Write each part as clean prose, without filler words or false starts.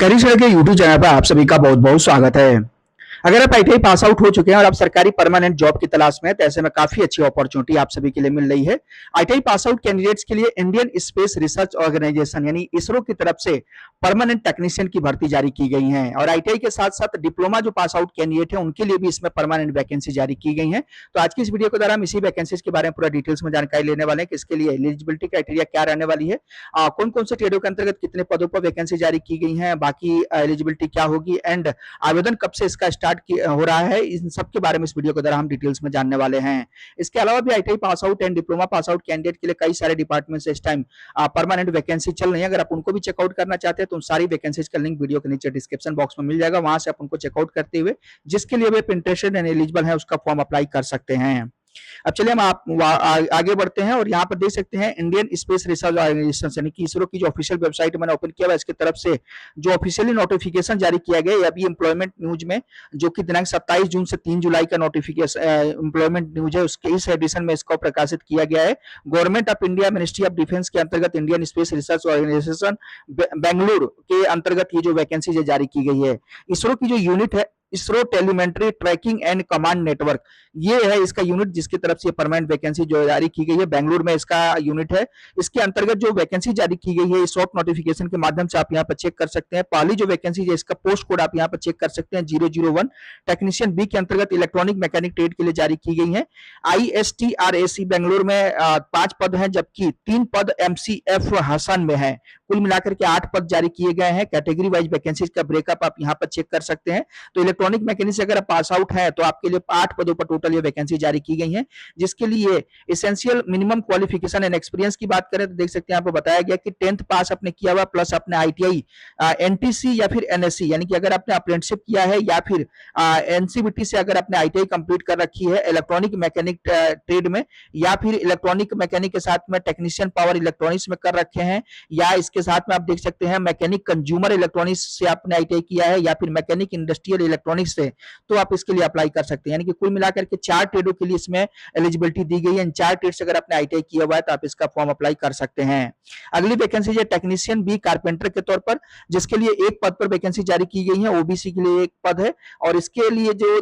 Career sir के YouTube channel पर आप सभी का बहुत बहुत स्वागत है। अगर आप आईटीआई पास आउट हो चुके हैं और आप सरकारी परमानेंट जॉब की तलाश में हैं, तो ऐसे में काफी अच्छी अपॉर्चुनिटी आप सभी के लिए मिल रही है। आईटीआई पास आउट कैंडिडेट्स के लिए इंडियन स्पेस रिसर्च ऑर्गेनाइजेशन यानी इसरो की तरफ से परमानेंट टेक्नीशियन की भर्ती जारी की गई है और आईटीआई के साथ साथ डिप्लोमा जो पास आउट कैंडिडेट है उनके लिए भी इसमें परमानेंट वैकेंसी जारी की गई है। तो आज की इस वीडियो के द्वारा हम इसी वैकेंसीज के बारे में पूरा डिटेल्स में जानकारी लेने वाले हैं कि इसके लिए एलिजिबिलिटी क्राइटेरिया क्या रहने वाली है, कौन कौन से ट्रेडों के अंतर्गत कितने पदों पर वैकेंसी जारी की गई है, बाकी एलिजिबिलिटी क्या होगी एंड आवेदन कब से इसका स्टार्ट हो रहा है, इन सब के बारे में इस वीडियो के द्वारा हम डिटेल्स में जानने वाले हैं। इसके अलावा भी ITI pass out and diploma pass out candidate के लिए कई सारे डिपार्टमेंट से इस टाइम परमानेंट वैकेंसी चल रही है। अगर आप उनको भी चेकआउट करना चाहते हैं तो उन सारी वैकेंसीज का लिंक वीडियो के नीचे डिस्क्रिप्शन बॉक्स में मिल जाएगा, वहां से आप उनको चेकआउट करते हुए जिसके लिए भी इंटरेस्टेड एंड एलिजिबल है उसका फॉर्म अप्लाई कर सकते हैं। अब चलिए हम आगे बढ़ते हैं और यहाँ पर देख सकते हैं इंडियन स्पेस रिसर्च ऑर्गेनाइजेशन यानी कि इसरो की जो ऑफिशियल वेबसाइट मैंने ओपन किया है इसकी तरफ से जो ऑफिशियली नोटिफिकेशन जारी किया गया है अभी एम्प्लॉयमेंट न्यूज में, जो कि दिनांक 27 जून से 3 जुलाई का नोटिफिकेशन एम्प्लॉयमेंट न्यूज है, उसके इस एडिशन में इसको प्रकाशित किया गया है। Government of India ministry of defence के अंतर्गत Indian space research organisation Bengaluru के अंतर्गत ये जो वैकेंसी जारी की गई है। इसरो की जो यूनिट है ISRO telemetry tracking and command network, ये है इसका यूनिट जिसकी तरफ से परमानेंट वैकेंसी जो जारी की गई है, बेंगलुरु में इसका यूनिट है। इसके अंतर्गत जो वैकेंसी जारी की गई है शॉर्ट नोटिफिकेशन के माध्यम से आप यहाँ पर चेक कर सकते हैं। पहली जो वैकेंसी है इसका पोस्ट कोड आप यहाँ पर चेक कर सकते हैं 001 टेक्नीशियन बी के अंतर्गत इलेक्ट्रॉनिक मैकेनिक ट्रेड के लिए जारी की गई है। ISTRAC बेंगलुरु में 5 पद हैं जबकि 3 पद MCF हसन में है। कुल मिलाकर के 8 पद जारी किए गए हैं। कैटेगरी वाइज वैकेंसीज का ब्रेकअप आप यहाँ पर चेक कर सकते हैं। तो इलेक्ट्रॉनिक मैकेनिक से अगर आप पास आउट है तो आपके लिए 8 पदों पर टोटल ये वैकेंसी जारी की गई है, जिसके लिए essential minimum qualification and experience की बात करें तो देख सकते हैं यहाँ पर बताया गया कि 10th पास आपने किया हुआ प्लस अपने आईटीआई एनटीसी या फिर एनएससी यानी कि अगर आपने अप्रेंटिसशिप किया है या फिर एनसीबीटी से अगर आपने आईटीआई कंप्लीट कर रखी है इलेक्ट्रॉनिक मैकेनिक ट्रेड में, या फिर इलेक्ट्रॉनिक मैकेनिक के साथ में टेक्नीशियन पावर इलेक्ट्रॉनिक्स में कर रखे हैं, या इसके साथ में आप देख सकते हैं मैकेनिक कंज्यूमर इलेक्ट्रॉनिक्स से आपने आईटीआई किया है, या फिर मैकेनिक इंडस्ट्रियल इलेक्ट्रॉनिक्स से, तो आप इसके लिए अप्लाई कर सकते हैं। यानी कि कुल मिलाकर के 4 ट्रेडों के लिए इसमें एलिजिबिलिटी दी गई है। इन 4 ट्रेड से अगर आपने आईटीआई किया हुआ है तो आप इसका फॉर्म अप्लाई कर सकते हैं। अगली वैकेंसी है टेक्नीशियन बी कारपेंटर के तौर पर, जिसके लिए 1 पद पर वैकेंसी जारी की गई है। ओबीसी के लिए 1 पद है और इसके लिए जो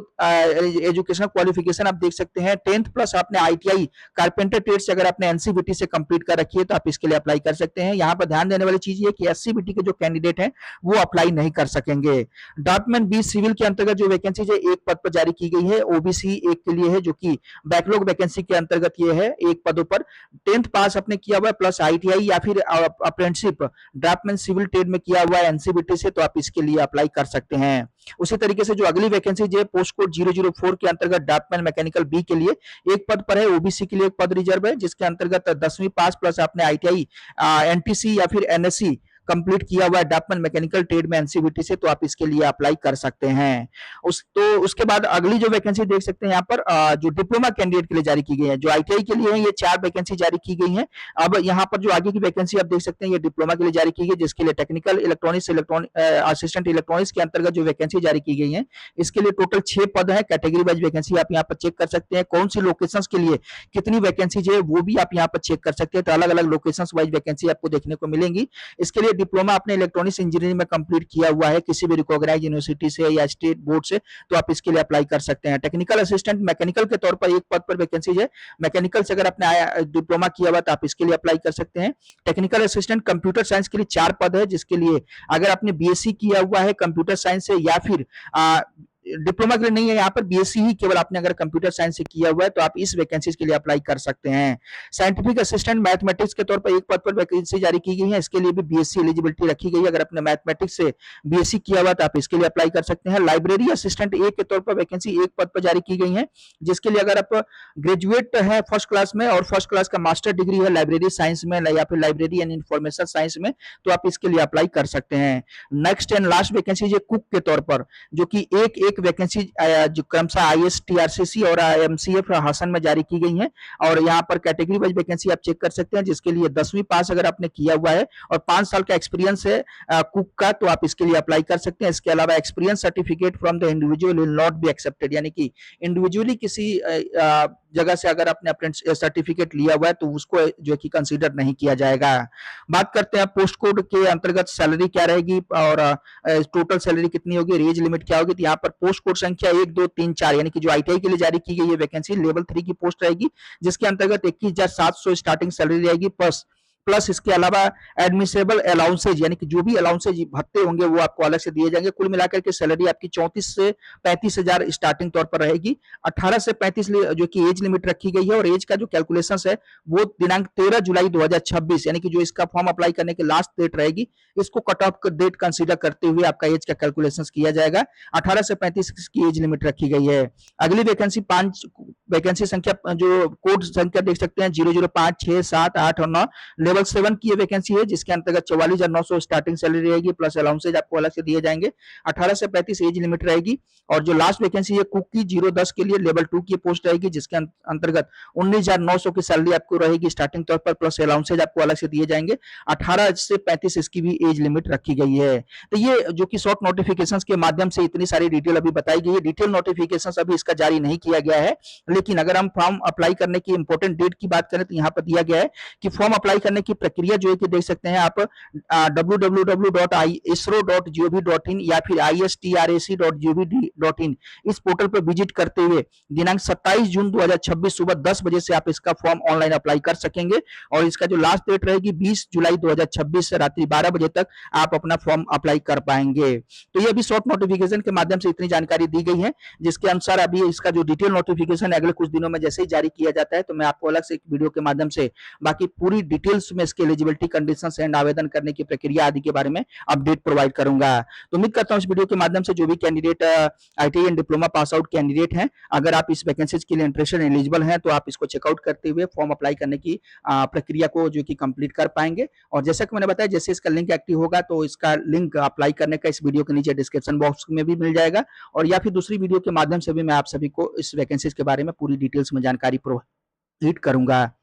एजुकेशनल क्वालिफिकेशन आप देख सकते हैं 10th प्लस आपने आईटीआई कारपेंटर ट्रेड से अगर आपने एनसीबीटी से कंप्लीट कर रखी है तो आप इसके लिए अप्लाई कर सकते हैं। यहाँ पर ध्यान देने वाली चीज ये कि एससीबीटी के जो कैंडिडेट हैं वो अप्लाई नहीं कर सकेंगे। डॉक्यूमेंट बी सिविल के अंतर्गत जो वैकेंसी है 1 पद पर जारी की गई है। ओबीसी 1 के लिए है जो कि बैकलॉग वैकेंसी के अंतर्गत ये है। 1 पदों पर 10th पास आपने किया हुआ है प्लस आईटीआई या फिर अप्रेंटिसशिप ड्राफ्टमैन सिविल ट्रेड में किया हुआ है एनसीबीटी से, तो आप इसके लिए अप्लाई कर सकते हैं। उसी तरीके से जो अगली वैकेंसी है पोस्ट कोड 004 के अंतर्गत ड्राफ्टमैन मैकेनिकल बी के लिए 1 पद पर है। ओबीसी के लिए 1 पद रिजर्व है, जिसके अंतर्गत 10वीं पास प्लस आपने आईटीआई एनटीसी या फिर एनएससी कंप्लीट किया हुआ है ड्राफ्टमैन मैकेनिकल ट्रेड में एनसीबीटी से, तो आप इसके लिए अप्लाई कर सकते हैं। उसके बाद अगली जो वैकेंसी देख सकते हैं यहाँ पर जो डिप्लोमा कैंडिडेट के लिए जारी की गई है, जो आईटीआई के लिए है ये 4 वैकेंसी जारी की गई है। अब यहाँ पर जो आगे की वैकेंसी आप देख सकते हैं ये डिप्लोमा के लिए जारी की गई, जिसके लिए टेक्निकल इलेक्ट्रॉनिक्स असिस्टेंट इलेक्ट्रॉनिक्स के अंतर्गत जो वैकेंसी जारी की गई है इसके लिए टोटल 6 पद है। कैटेगरी वाइज वैकेंसी आप यहाँ पर चेक कर सकते हैं। कौन सी लोकेशन के लिए कितनी वैकेंसी है वो भी आप यहाँ पर चेक कर सकते हैं। तो अलग अलग लोकेशन वाइज वैकेंसी आपको देखने को मिलेंगी। इसके लिए डिप्लोमा आपने इलेक्ट्रॉनिक्स इंजीनियरिंग में कंप्लीट किया हुआ है किसी भी रिकॉग्नाइज्ड यूनिवर्सिटी से या स्टेट बोर्ड से, तो आप इसके लिए अप्लाई कर सकते हैं। टेक्निकल असिस्टेंट मैकेनिकल के तौर पर 1 पद पर वैकेंसी है। मैकेनिकल से अगर आपने डिप्लोमा किया हुआ तो आप इसके लिए अप्लाई कर सकते हैं। टेक्निकल असिस्टेंट कंप्यूटर साइंस के लिए 4 पद है, जिसके लिए अगर आपने बीएससी किया हुआ है कंप्यूटर साइंस से या फिर डिप्लोमा के लिए नहीं है, यहाँ पर बीएससी ही केवल आपने अगर कंप्यूटर साइंस से किया हुआ है तो आप इस वैकेंसी के लिए अप्लाई कर सकते हैं। साइंटिफिक असिस्टेंट मैथमेटिक्स के तौर पर 1 पद पर वैकेंसी जारी की गई है, इसके लिए भी बीएससी एलिजिबिलिटी रखी गई है। अगर आपने मैथमेटिक्स से बीएससी किया हुआ तो आप इसके लिए अप्लाई कर सकते हैं। लाइब्रेरी असिस्टेंट 1 के तौर पर वैकेंसी 1 पद पर जारी की गई है, जिसके लिए अगर आप ग्रेजुएट है फर्स्ट क्लास में और फर्स्ट क्लास का मास्टर डिग्री है लाइब्रेरी साइंस में या फिर लाइब्रेरी एंड इंफॉर्मेशन साइंस में, तो आप इसके लिए अप्लाई कर सकते हैं। नेक्स्ट एंड लास्ट वैकेंसी है कुक के तौर पर, जो कि एक वैकेंसी जो क्रमशः आईएसटीआरसीसी और एमसीएफ हासन में जारी की गई है। और यहाँ पर कैटेगरी वाइज वैकेंसी आप चेक कर सकते हैं, जिसके लिए 10वीं पास अगर आपने किया हुआ है और 5 साल का एक्सपीरियंस है कुक का, तो आप इसके लिए अप्लाई कर सकते हैं। इसके अलावा experience certificate from the individual will not be accepted, यानी कि इंडिविजुअली किसी जगह से अगर आपने अप्रेंटिस सर्टिफिकेट लिया हुआ है तो उसको जो है कि कंसीडर नहीं किया जाएगा। बात करते हैं पोस्ट कोड के अंतर्गत सैलरी क्या रहेगी और टोटल सैलरी कितनी होगी, एज लिमिट क्या होगी। तो यहाँ पर पोस्ट कोड संख्या 1, 2, 3, 4 यानी कि जो आईटीआई के लिए जारी की गई है वैकेंसी लेवल 3 की पोस्ट रहेगी, जिसके अंतर्गत 21,700 स्टार्टिंग सैलरी रहेगी। प्लस प्लस इसके अलावा एडमिसेबल अलाउंसेज यानी कि जो भी अलाउंसेज भत्ते होंगे वो आपको अलग से दिए जाएंगे। कुल मिलाकर के सैलरी आपकी 34 से 35,000 स्टार्टिंग तौर पर रहेगी। 18 से 35 जो कि एज लिमिट रखी गई है और एज का जो कैलकुलेशन है वो दिनांक 13 जुलाई 2026 यानी कि जो इसका फॉर्म अप्लाई करने की लास्ट डेट रहेगी इसको कट ऑफ डेट कंसीडर करते हुए आपका एज का कैलकुलेशन किया जाएगा। 18 से 35 की एज लिमिट रखी गई है। अगली वैकेंसी 5 वैकेंसी संख्या जो कोड संख्या देख सकते हैं 005, 6, 7, 8 और 9 लेवल 7 की ये वैकेंसी है, जिसके अंतर्गत 44,900 स्टार्टिंग सैलरी रहेगी प्लस अलाउंसेज आपको अलग से दिए जाएंगे। 18 से 35 एज लिमिट रहेगी। और जो लास्ट वैकेंसी है कुक की 010 के लिए लेवल 2 की पोस्ट रहेगी, जिसके अंतर्गत 19,900 की सैलरी आपको रहेगी स्टार्टिंग तौर पर प्लस अलाउंसेज आपको अलग से दिए जाएंगे। 18 से 35 इसकी भी एज लिमिट रखी गई है। तो ये जो कि शॉर्ट नोटिफिकेशंस के माध्यम से इतनी सारी डिटेल अभी बताई गई है। डिटेल नोटिफिकेशंस अभी इसका जारी नहीं किया गया है, लेकिन अगर हम फॉर्म अप्लाई करने की इंपॉर्टेंट डेट की बात करें तो यहाँ पर दिया गया है कि फॉर्म अप्लाई करने की प्रक्रिया जो है कि देख सकते हैं आप www.isro.gov.in या फिर istrac.gov.in इस पोर्टल पर विजिट करते हुए दिनांक 27 जून 2026 सुबह 10 बजे से आप इसका फॉर्म ऑनलाइन अप्लाई कर सकेंगे। और इसका जो लास्ट डेट रहेगी 20 जुलाई 2026 से रात्रि 12 बजे तक आप अपना फॉर्म अप्लाई कर पाएंगे। तो ये अभी शॉर्ट नोटिफिकेशन के माध्यम से इतनी जानकारी दी गई है, जिसके अनुसार अभी इसका जो डिटेल नोटिफिकेशन अगले कुछ दिनों में जैसे ही जारी किया जाता है तो मैं आपको अलग से एक वीडियो के माध्यम से बाकी पूरी डिटेल्स में इसके एलिजिबिलिटी कंडीशंस एंड आवेदन करने की प्रक्रिया आदि के बारे में अपडेट प्रोवाइड करूंगा। तो उम्मीद करता हूं इस वीडियो के माध्यम से जो भी candidate ITI and diploma pass out candidate हैं, अगर आप इस वैकेंसीज के लिए इंटरेस्टेड एलिजिबल हैं तो आप इसको चेकआउट करते हुए फॉर्म अप्लाई करने की प्रक्रिया को जो कि कंप्लीट कर पाएंगे। और जैसा कि मैंने बताया जैसे इसका लिंक एक्टिव होगा तो इसका लिंक अप्लाई करने का इस वीडियो के नीचे डिस्क्रिप्शन बॉक्स में भी मिल जाएगा, और या फिर दूसरी वीडियो के माध्यम से भी मैं आप सभी को इस वैकेंसीज के बारे में पूरी डिटेल्स में जानकारी प्रोवाइड करूंगा।